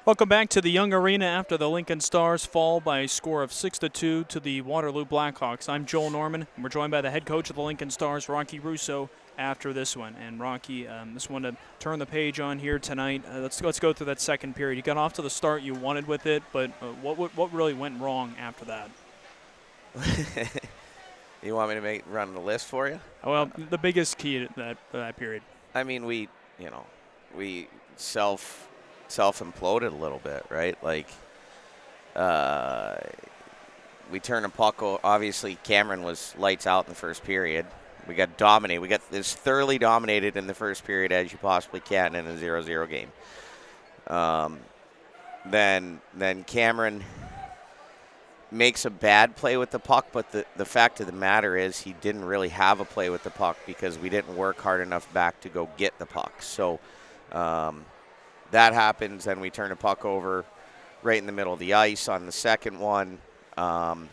Welcome back to the Young Arena after the Lincoln Stars fall by a score of 6-2 to the Waterloo Blackhawks. I'm Joel Norman, and we're joined by the head coach of the Lincoln Stars, Rocky Russo, after this one. And Rocky, just wanted to turn the page on here tonight. Let's go through that second period. You got off to the start you wanted with it, but what really went wrong after that? You want me to run the list for you? Well, the biggest key to that period. I mean, we self-imploded a little bit, right? Like, we turned a puck. Obviously, Cameron was lights out in the first period. We got dominated. We got as thoroughly dominated in the first period as you possibly can in a 0-0 game. Then Cameron makes a bad play with the puck, but the fact of the matter is he didn't really have a play with the puck because we didn't work hard enough back to go get the puck. So that happens, then we turn a puck over right in the middle of the ice on the second one. The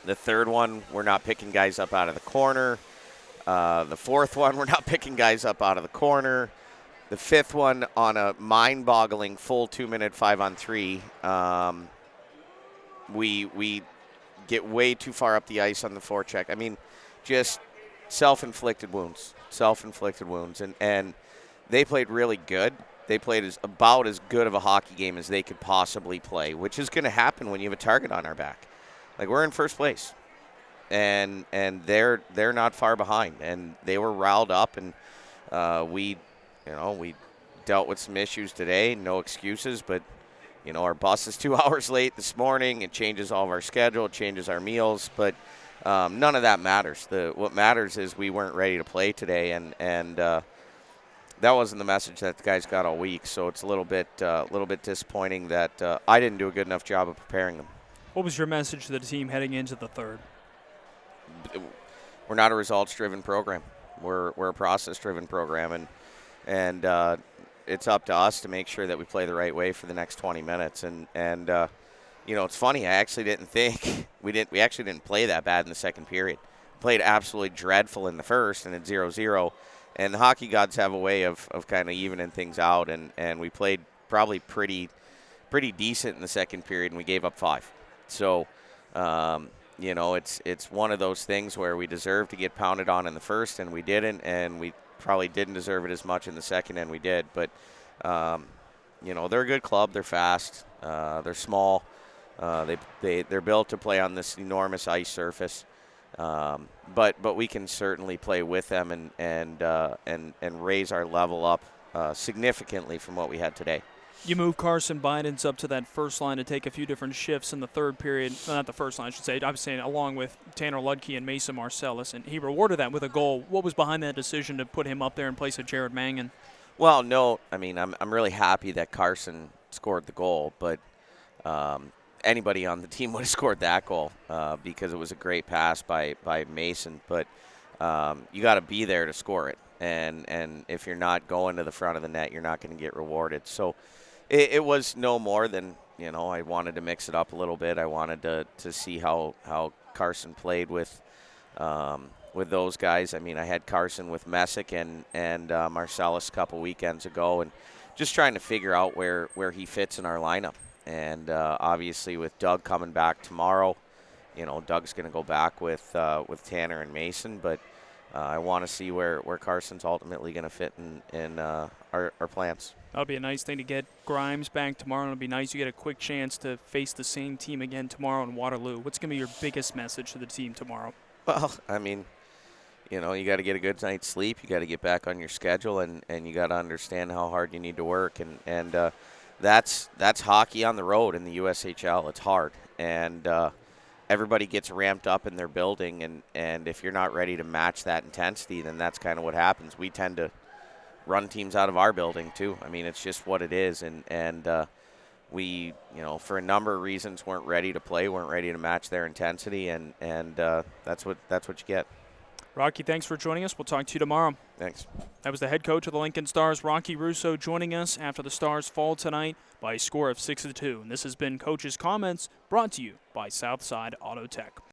third one, we're not picking guys up out of the corner. The fourth one, we're not picking guys up out of the corner. The fifth one, on a mind-boggling full 2-minute 5-on-3, we get way too far up the ice on the forecheck. I mean, just self-inflicted wounds. And they played really good. They played about as good of a hockey game as they could possibly play, which is going to happen when you have a target on our back. Like, we're in first place, and they're not far behind, and they were riled up, and we dealt with some issues today. No excuses, but our bus is 2 hours late this morning. It changes all of our schedule, it changes our meals, but none of that matters. What matters is we weren't ready to play today, and that wasn't the message that the guys got all week. So it's a little bit disappointing that I didn't do a good enough job of preparing them. What was your message to the team heading into the third? We're not a results-driven program. We're a process-driven program, and it's up to us to make sure that we play the right way for the next 20 minutes. And it's funny. I actually didn't think we actually didn't play that bad in the second period. We played absolutely dreadful in the first, and at 0-0. And the hockey gods have a way of kind of evening things out, and we played probably pretty decent in the second period, and we gave up 5. So, it's one of those things where we deserve to get pounded on in the first, and we didn't, and we probably didn't deserve it as much in the second, and we did. But, they're a good club. They're fast. They're small. They're built to play on this enormous ice surface. But we can certainly play with them and raise our level up significantly from what we had today. You move Carson Bidens up to that first line to take a few different shifts in the third period. Not the first line, I should say. I'm saying along with Tanner Ludke and Mason Marcellus, and he rewarded that with a goal. What was behind that decision to put him up there in place of Jared Mangan? Well, no, I mean, I'm really happy that Carson scored the goal, but anybody on the team would have scored that goal because it was a great pass by Mason. But you got to be there to score it, and if you're not going to the front of the net, you're not going to get rewarded. So it was no more than, I wanted to mix it up a little bit. I wanted to see how Carson played with those guys. I mean, I had Carson with Messick and Marcellus a couple weekends ago, and just trying to figure out where he fits in our lineup. And obviously with Doug coming back tomorrow, Doug's going to go back with Tanner and Mason, but I want to see where Carson's ultimately going to fit in our plans. That'll be a nice thing to get Grimes back tomorrow. It'll be nice you get a quick chance to face the same team again tomorrow in Waterloo. What's going to be your biggest message to the team tomorrow? Well, I mean, you got to get a good night's sleep. You got to get back on your schedule, and you got to understand how hard you need to work. And that's hockey on the road in the USHL. It's hard, and everybody gets ramped up in their building, and if you're not ready to match that intensity, then that's kind of what happens. We tend to run teams out of our building too. I mean, it's just what it is, and we, for a number of reasons, weren't ready to play, weren't ready to match their intensity, and that's what you get. Rocky, thanks for joining us. We'll talk to you tomorrow. Thanks. That was the head coach of the Lincoln Stars, Rocky Russo, joining us after the Stars fall tonight by a score of 6-2. And this has been Coach's Comments, brought to you by Southside Auto Tech.